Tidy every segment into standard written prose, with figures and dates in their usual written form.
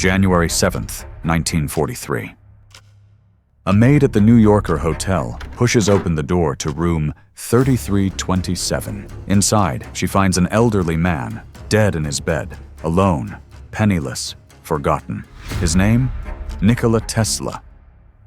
January 7th, 1943. A maid at the New Yorker hotel pushes open the door to room 3327. Inside, she finds an elderly man, dead in his bed, alone, penniless, forgotten. His name? Nikola Tesla.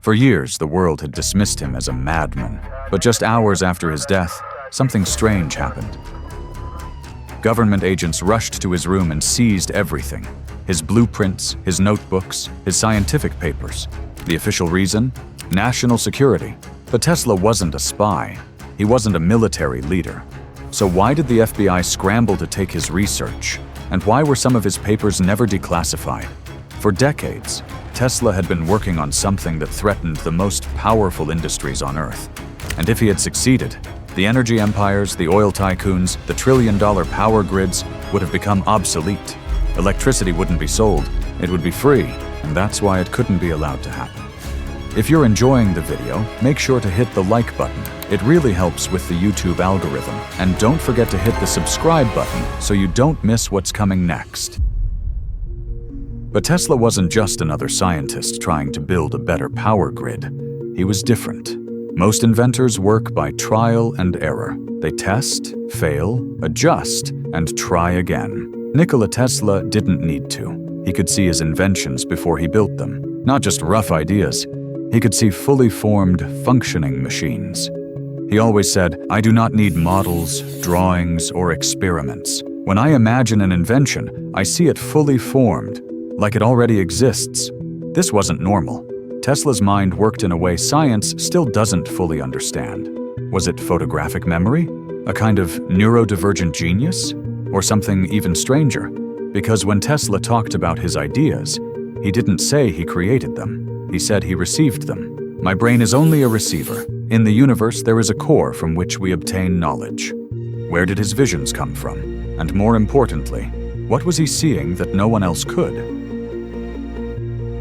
For years, the world had dismissed him as a madman, but just hours after his death, something strange happened. Government agents rushed to his room and seized everything: his blueprints, his notebooks, his scientific papers. The official reason? National security. But Tesla wasn't a spy. He wasn't a military leader. So why did the FBI scramble to take his research? And why were some of his papers never declassified? For decades, Tesla had been working on something that threatened the most powerful industries on Earth. And if he had succeeded, the energy empires, the oil tycoons, the trillion-dollar power grids would have become obsolete. Electricity wouldn't be sold, it would be free, and that's why it couldn't be allowed to happen. If you're enjoying the video, make sure to hit the like button. It really helps with the YouTube algorithm. And don't forget to hit the subscribe button so you don't miss what's coming next. But Tesla wasn't just another scientist trying to build a better power grid. He was different. Most inventors work by trial and error. They test, fail, adjust, and try again. Nikola Tesla didn't need to. He could see his inventions before he built them. Not just rough ideas. He could see fully formed, functioning machines. He always said, "I do not need models, drawings, or experiments. When I imagine an invention, I see it fully formed, like it already exists." This wasn't normal. Tesla's mind worked in a way science still doesn't fully understand. Was it photographic memory? A kind of neurodivergent genius? Or something even stranger? Because when Tesla talked about his ideas, he didn't say he created them. He said he received them. "My brain is only a receiver. In the universe, there is a core from which we obtain knowledge." Where did his visions come from? And more importantly, what was he seeing that no one else could?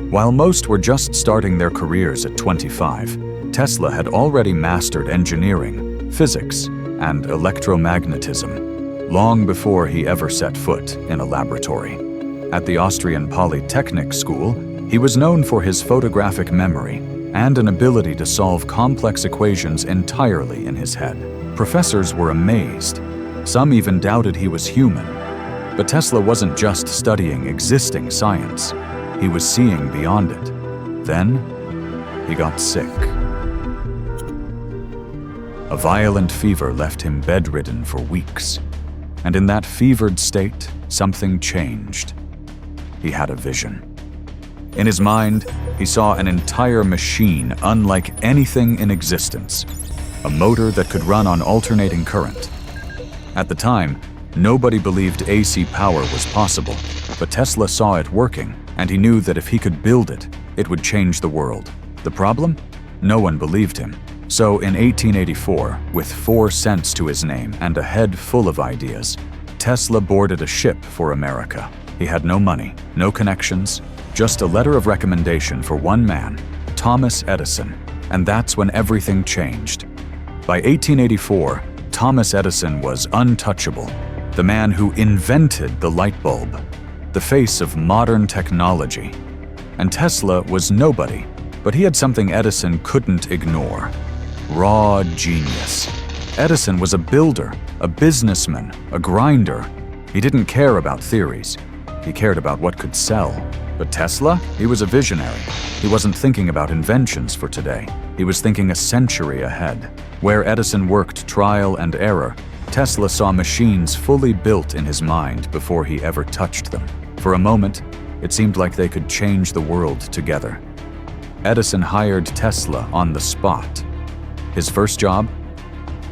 While most were just starting their careers at 25, Tesla had already mastered engineering, physics, and electromagnetism, long before he ever set foot in a laboratory. At the Austrian Polytechnic School, he was known for his photographic memory and an ability to solve complex equations entirely in his head. Professors were amazed. Some even doubted he was human. But Tesla wasn't just studying existing science. He was seeing beyond it. Then, he got sick. A violent fever left him bedridden for weeks. And in that fevered state, something changed. He had a vision. In his mind, he saw an entire machine unlike anything in existence. A motor that could run on alternating current. At the time, nobody believed AC power was possible, but Tesla saw it working, and he knew that if he could build it, it would change the world. The problem? No one believed him. So in 1884, with 4 cents to his name and a head full of ideas, Tesla boarded a ship for America. He had no money, no connections, just a letter of recommendation for one man, Thomas Edison, and that's when everything changed. By 1884, Thomas Edison was untouchable, the man who invented the light bulb, the face of modern technology. And Tesla was nobody, but he had something Edison couldn't ignore: raw genius. Edison was a builder, a businessman, a grinder. He didn't care about theories. He cared about what could sell. But Tesla? He was a visionary. He wasn't thinking about inventions for today. He was thinking a century ahead. Where Edison worked trial and error, Tesla saw machines fully built in his mind before he ever touched them. For a moment, it seemed like they could change the world together. Edison hired Tesla on the spot. His first job?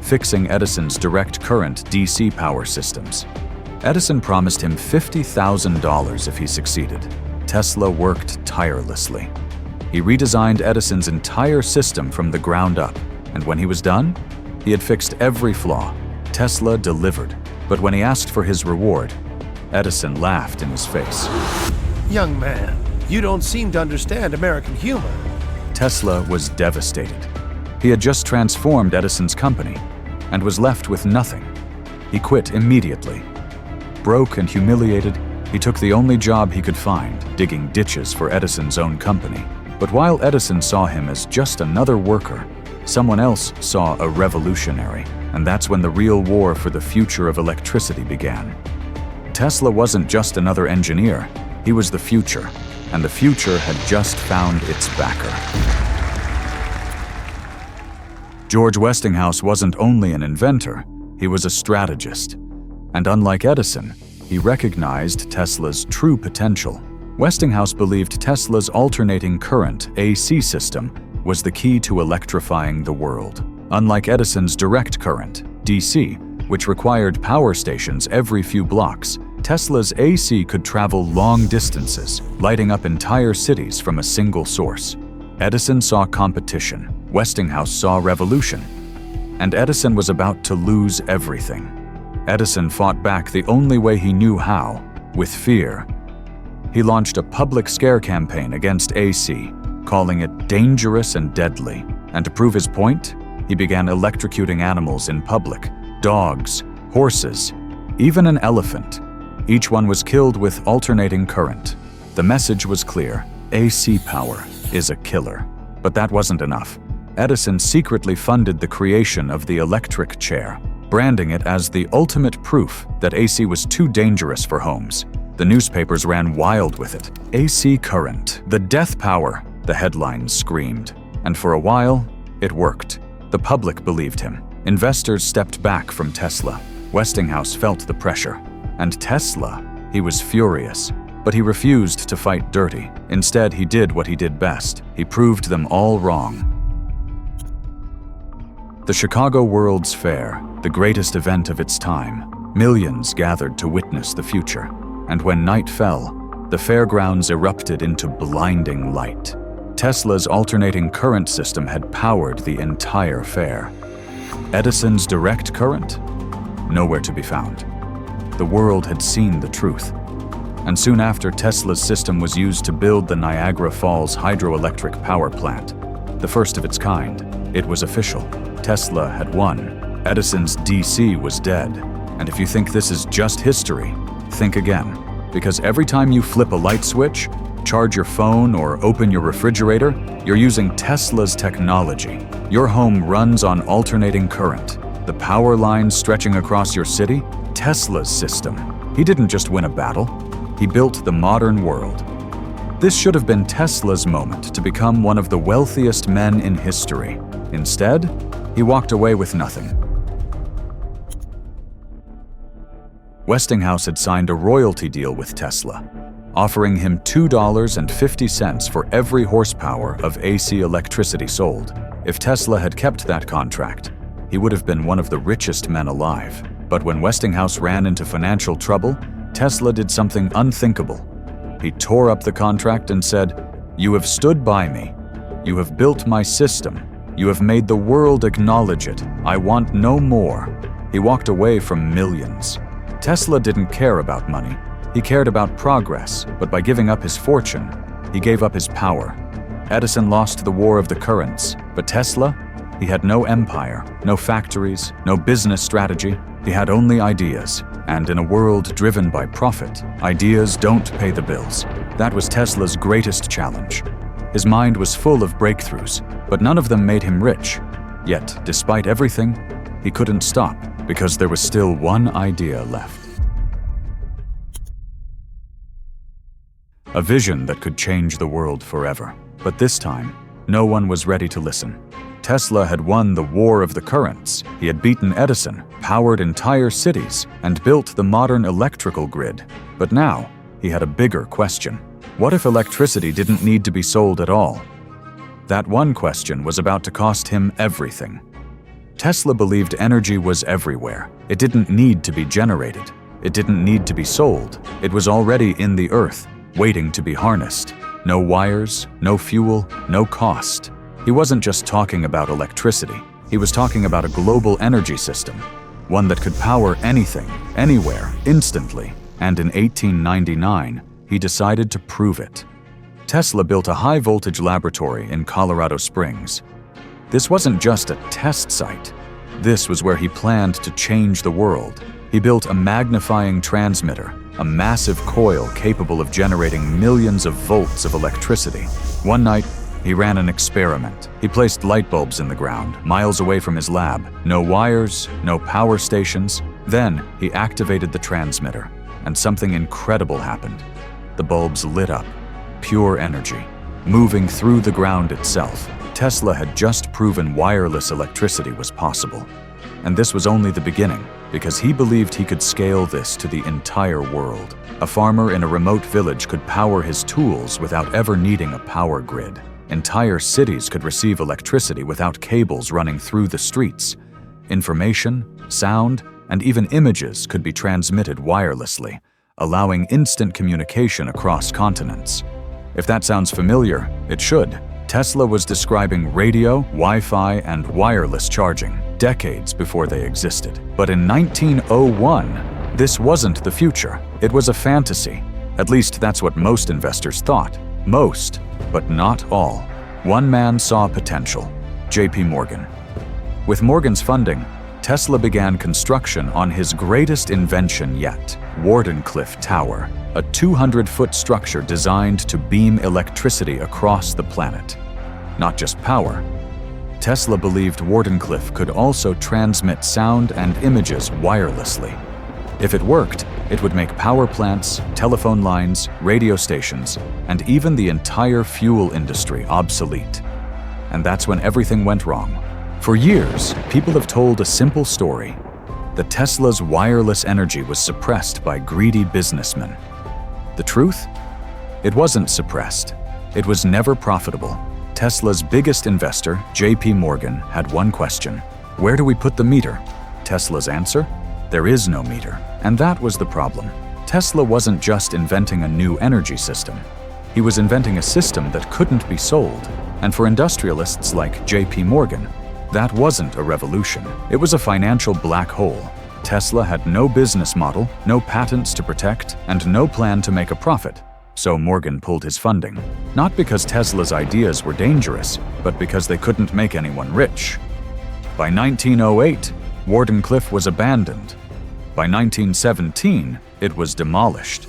Fixing Edison's direct current DC power systems. Edison promised him $50,000 if he succeeded. Tesla worked tirelessly. He redesigned Edison's entire system from the ground up, and when he was done, he had fixed every flaw. Tesla delivered, but when he asked for his reward, Edison laughed in his face. "Young man, you don't seem to understand American humor." Tesla was devastated. He had just transformed Edison's company and was left with nothing. He quit immediately. Broke and humiliated, He took the only job he could find, digging ditches for Edison's own company. But while Edison saw him as just another worker, someone else saw a revolutionary, and that's when the real war for the future of electricity began. Tesla wasn't just another engineer, he was the future, and the future had just found its backer. George Westinghouse wasn't only an inventor, he was a strategist. And unlike Edison, he recognized Tesla's true potential. Westinghouse believed Tesla's alternating current AC system was the key to electrifying the world. Unlike Edison's direct current, DC, which required power stations every few blocks, Tesla's AC could travel long distances, lighting up entire cities from a single source. Edison saw competition, Westinghouse saw revolution, and Edison was about to lose everything. Edison fought back the only way he knew how, with fear. He launched a public scare campaign against AC, calling it dangerous and deadly. And to prove his point, he began electrocuting animals in public: dogs, horses, even an elephant. Each one was killed with alternating current. The message was clear: AC power is a killer. But that wasn't enough. Edison secretly funded the creation of the electric chair, branding it as the ultimate proof that AC was too dangerous for homes. The newspapers ran wild with it. AC current, the death power, the headlines screamed. And for a while, it worked. The public believed him. Investors stepped back from Tesla. Westinghouse felt the pressure. And Tesla, he was furious. But he refused to fight dirty. Instead, he did what he did best. He proved them all wrong. The Chicago World's Fair, the greatest event of its time, millions gathered to witness the future. And when night fell, the fairgrounds erupted into blinding light. Tesla's alternating current system had powered the entire fair. Edison's direct current? Nowhere to be found. The world had seen the truth. And soon after, Tesla's system was used to build the Niagara Falls hydroelectric power plant, the first of its kind. It was official. Tesla had won. Edison's DC was dead. And if you think this is just history, think again. Because every time you flip a light switch, charge your phone, or open your refrigerator, you're using Tesla's technology. Your home runs on alternating current. The power lines stretching across your city? Tesla's system. He didn't just win a battle, he built the modern world. This should have been Tesla's moment to become one of the wealthiest men in history. Instead, he walked away with nothing. Westinghouse had signed a royalty deal with Tesla, offering him $2.50 for every horsepower of AC electricity sold. If Tesla had kept that contract, he would have been one of the richest men alive. But when Westinghouse ran into financial trouble, Tesla did something unthinkable. He tore up the contract and said, "You have stood by me. You have built my system. You have made the world acknowledge it. I want no more." He walked away from millions. Tesla didn't care about money. He cared about progress, but by giving up his fortune, he gave up his power. Edison lost the war of the currents, but Tesla, he had no empire, no factories, no business strategy. He had only ideas. And in a world driven by profit, ideas don't pay the bills. That was Tesla's greatest challenge. His mind was full of breakthroughs, but none of them made him rich. Yet, despite everything, he couldn't stop, because there was still one idea left. A vision that could change the world forever. But this time, no one was ready to listen. Tesla had won the war of the currents. He had beaten Edison, powered entire cities, and built the modern electrical grid. But now, he had a bigger question. What if electricity didn't need to be sold at all? That one question was about to cost him everything. Tesla believed energy was everywhere. It didn't need to be generated. It didn't need to be sold. It was already in the earth, waiting to be harnessed. No wires, no fuel, no cost. He wasn't just talking about electricity. He was talking about a global energy system, one that could power anything, anywhere, instantly. And in 1899, he decided to prove it. Tesla built a high-voltage laboratory in Colorado Springs. This wasn't just a test site. This was where he planned to change the world. He built a magnifying transmitter, a massive coil capable of generating millions of volts of electricity. One night, he ran an experiment. He placed light bulbs in the ground, miles away from his lab. No wires, no power stations. Then, he activated the transmitter, and something incredible happened. The bulbs lit up. Pure energy, moving through the ground itself. Tesla had just proven wireless electricity was possible. And this was only the beginning, because he believed he could scale this to the entire world. A farmer in a remote village could power his tools without ever needing a power grid. Entire cities could receive electricity without cables running through the streets. Information, sound, and even images could be transmitted wirelessly, allowing instant communication across continents. If that sounds familiar, it should. Tesla was describing radio, Wi-Fi, and wireless charging decades before they existed. But in 1901, this wasn't the future. It was a fantasy. At least that's what most investors thought. Most, but not all. One man saw potential: J.P. Morgan. With Morgan's funding, Tesla began construction on his greatest invention yet, Wardenclyffe Tower, a 200-foot structure designed to beam electricity across the planet. Not just power. Tesla believed Wardenclyffe could also transmit sound and images wirelessly. If it worked, it would make power plants, telephone lines, radio stations, and even the entire fuel industry obsolete. And that's when everything went wrong. For years, people have told a simple story: that Tesla's wireless energy was suppressed by greedy businessmen. The truth? It wasn't suppressed. It was never profitable. Tesla's biggest investor, J.P. Morgan, had one question: where do we put the meter? Tesla's answer? There is no meter. And that was the problem. Tesla wasn't just inventing a new energy system. He was inventing a system that couldn't be sold. And for industrialists like J.P. Morgan, that wasn't a revolution. It was a financial black hole. Tesla had no business model, no patents to protect, and no plan to make a profit. So Morgan pulled his funding. Not because Tesla's ideas were dangerous, but because they couldn't make anyone rich. By 1908, Wardenclyffe was abandoned. By 1917, it was demolished.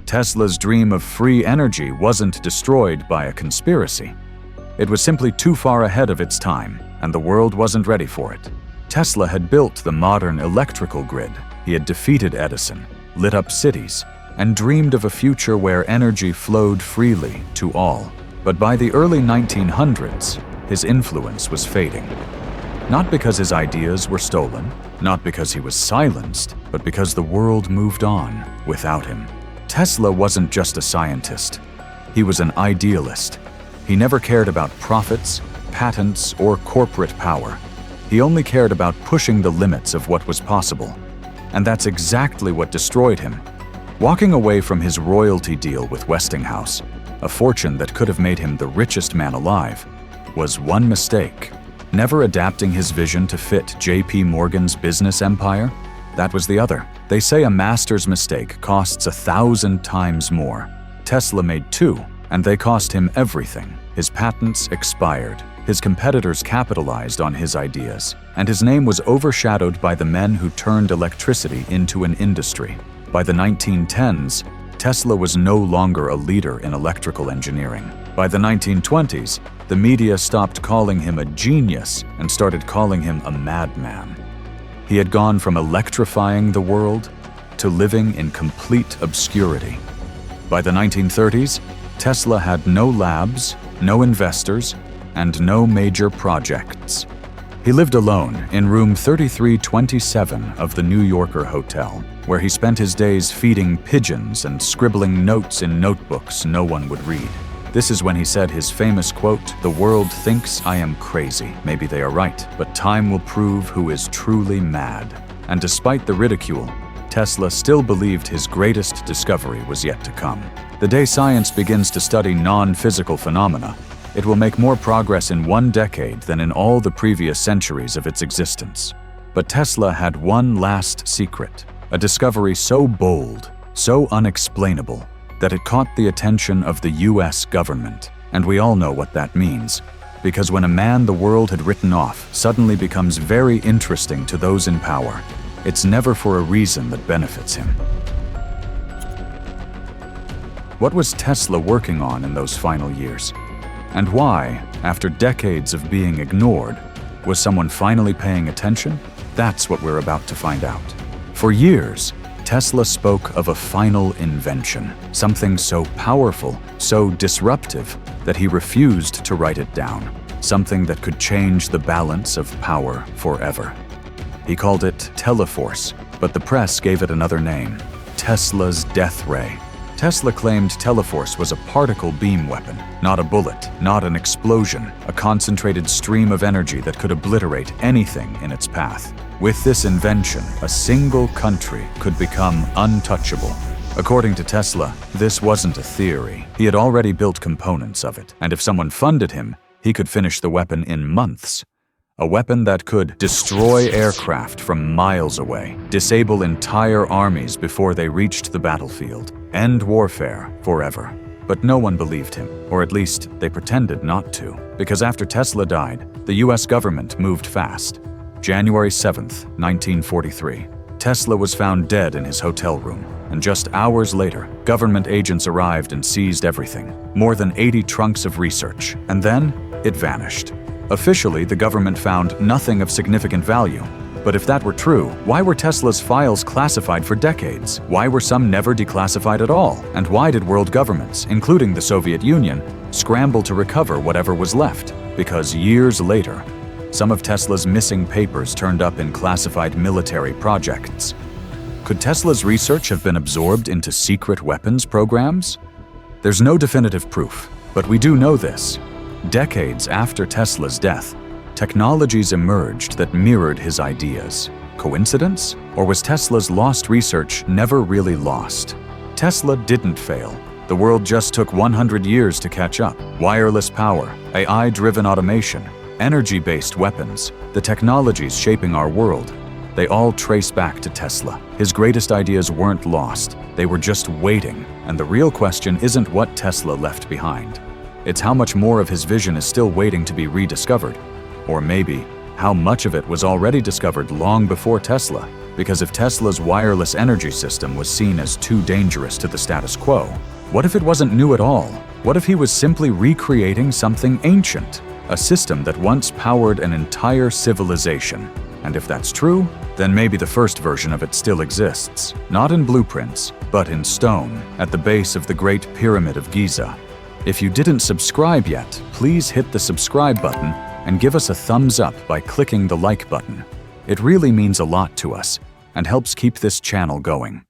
Tesla's dream of free energy wasn't destroyed by a conspiracy. It was simply too far ahead of its time, and the world wasn't ready for it. Tesla had built the modern electrical grid. He had defeated Edison, lit up cities, and dreamed of a future where energy flowed freely to all. But by the early 1900s, his influence was fading. Not because his ideas were stolen, not because he was silenced, but because the world moved on without him. Tesla wasn't just a scientist. He was an idealist. He never cared about profits, patents, or corporate power. He only cared about pushing the limits of what was possible. And that's exactly what destroyed him. Walking away from his royalty deal with Westinghouse, a fortune that could have made him the richest man alive, was one mistake. Never adapting his vision to fit J.P. Morgan's business empire, that was the other. They say a master's mistake costs 1,000 times more. Tesla made 2, and they cost him everything. His patents expired. His competitors capitalized on his ideas, and his name was overshadowed by the men who turned electricity into an industry. By the 1910s, Tesla was no longer a leader in electrical engineering. By the 1920s, the media stopped calling him a genius and started calling him a madman. He had gone from electrifying the world to living in complete obscurity. By the 1930s, Tesla had no labs, no investors, and no major projects. He lived alone in room 3327 of the New Yorker hotel, where he spent his days feeding pigeons and scribbling notes in notebooks no one would read. This is when he said his famous quote, "The world thinks I am crazy. Maybe they are right, but time will prove who is truly mad." And despite the ridicule, Tesla still believed his greatest discovery was yet to come. The day science begins to study non-physical phenomena, it will make more progress in one decade than in all the previous centuries of its existence. But Tesla had one last secret, a discovery so bold, so unexplainable, that it caught the attention of the US government. And we all know what that means, because when a man the world had written off suddenly becomes very interesting to those in power, it's never for a reason that benefits him. What was Tesla working on in those final years? And why, after decades of being ignored, was someone finally paying attention? That's what we're about to find out. For years, Tesla spoke of a final invention, something so powerful, so disruptive, that he refused to write it down, something that could change the balance of power forever. He called it Teleforce, but the press gave it another name, Tesla's death ray. Tesla claimed Teleforce was a particle beam weapon, not a bullet, not an explosion, a concentrated stream of energy that could obliterate anything in its path. With this invention, a single country could become untouchable. According to Tesla, this wasn't a theory. He had already built components of it, and if someone funded him, he could finish the weapon in months. A weapon that could destroy aircraft from miles away, disable entire armies before they reached the battlefield, end warfare forever. But no one believed him, or at least they pretended not to, because after Tesla died, the US government moved fast. January 7th, 1943, Tesla was found dead in his hotel room, and just hours later, government agents arrived and seized everything, more than 80 trunks of research, and then it vanished. Officially, the government found nothing of significant value. But if that were true, why were Tesla's files classified for decades? Why were some never declassified at all? And why did world governments, including the Soviet Union, scramble to recover whatever was left? Because years later, some of Tesla's missing papers turned up in classified military projects. Could Tesla's research have been absorbed into secret weapons programs? There's no definitive proof, but we do know this. Decades after Tesla's death, technologies emerged that mirrored his ideas. Coincidence? Or was Tesla's lost research never really lost? Tesla didn't fail. The world just took 100 years to catch up. Wireless power, AI-driven automation, energy-based weapons, the technologies shaping our world, they all trace back to Tesla. His greatest ideas weren't lost. They were just waiting. And the real question isn't what Tesla left behind. It's how much more of his vision is still waiting to be rediscovered. Or maybe, how much of it was already discovered long before Tesla. Because if Tesla's wireless energy system was seen as too dangerous to the status quo, what if it wasn't new at all? What if he was simply recreating something ancient? A system that once powered an entire civilization. And if that's true, then maybe the first version of it still exists. Not in blueprints, but in stone, at the base of the Great Pyramid of Giza. If you didn't subscribe yet, please hit the subscribe button and give us a thumbs up by clicking the like button. It really means a lot to us and helps keep this channel going.